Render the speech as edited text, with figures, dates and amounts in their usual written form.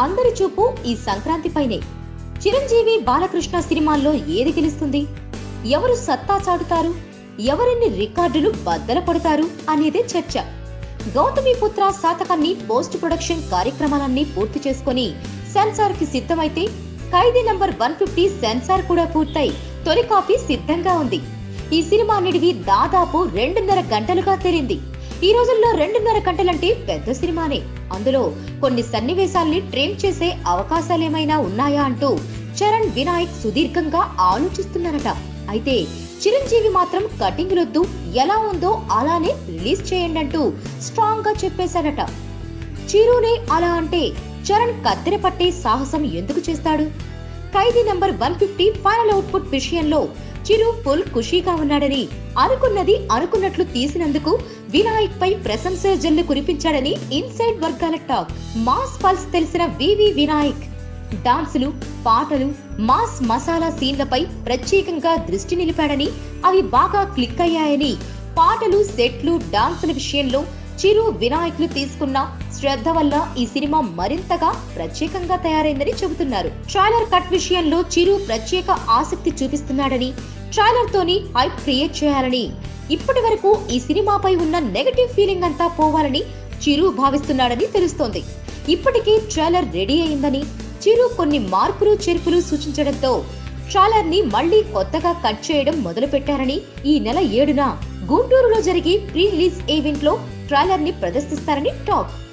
అందరి చూపు ఈ సంక్రాంతి పైనే. చిరంజీవి బాలకృష్ణ సినిమాల్లో ఏది గెలుస్తుంది, ఎవరు సత్తా చాటుతారు, ఎవరెన్ని రికార్డులు బద్దలు పడతారు అనేదే చర్చ. గౌతమిపుత్ర శాతకాన్ని పోస్ట్ ప్రొడక్షన్ కార్యక్రమాలన్నీ పూర్తి చేసుకుని సెన్సార్ కి సిద్ధమైతే ఖైదీ నంబర్ 150 సెన్సార్ కూడా పూర్తయి తొలి కాపీ సిద్ధంగా ఉంది. ఈ సినిమా నిడివి దాదాపు 2.5 గంటలుగా తేలింది. ఈ రోజుల్లో 2.5 గంటలంటే పెద్ద సినిమానే. అందులో కొన్ని సన్నివేశాల్ని ట్రిమ్ చేసే అవకాశాలేమైనా ఉన్నాయా అంటూ చరణ్, వినాయక్ సుదీర్ఘంగా ఆలోచిస్తున్నారట. అయితే చిరంజీవి మాత్రం కటింగ్లొద్దు, ఎలా ఉందో అలానే రిలీజ్ చేయండి అంటూ స్ట్రాంగ్ గా చెప్పేశారట. చిరునే అలా అంటే చరణ్ కత్తెర పట్టే సాహసం ఎందుకు చేస్తాడు? ఖైదీ నంబర్ 150 ఫైనల్ అవుట్పుట్ విషయంలో చిరు ఫుల్ ఖుషీగా ఉన్నాడని, అనుకున్నది అనుకున్నట్లు తీసినందుకు వినాయక్ పై ప్రశంసల జల్లు కురిపించాడని ఇన్సైడ్ వర్గాల టాక్. మాస్ పల్స్ తెలిసిన వివి వినాయక్ డాన్సులు, పాటలు, మాస్ మసాలా సీన్లపై ప్రత్యేకంగా దృష్టి నిలిపాడని, అవి బాగా క్లిక్ అయ్యాయని, పాటలు, సెట్లు, డాన్సుల విషయంలో చిరు, వినాయకులు తీసుకున్న శ్రద్ధ వల్ల ఈ సినిమా మరింతగా ప్రత్యేకంగా తయారైందని చెబుతున్నారు. ట్రైలర్ కట్ విషయంలో చిరు ప్రత్యేక ఆసక్తి చూపిస్తున్నాడని, ట్రైలర్ తోని హైప్ క్రియేట్ చేయాలని, ఇప్పటి వరకు ఈ సినిమాపై ఉన్న నెగటివ్ ఫీలింగ్ అంతా పోవాలని చిరు భావిస్తున్నాడని తెలుస్తోంది. ఇప్పటికే ట్రైలర్ రెడీ అయిందని, చిరు కొన్ని మార్పులు చేర్పులు సూచించడంతో ట్రైలర్ ని మళ్లీ కొత్తగా కట్ చేయడం మొదలు పెట్టారని, ఈ నెల 7న గుంటూరులో జరిగే ప్రీ రిలీజ్ ఈవెంట్ లో ట్రైలర్ ని ప్రదర్శిస్తారని టాక్.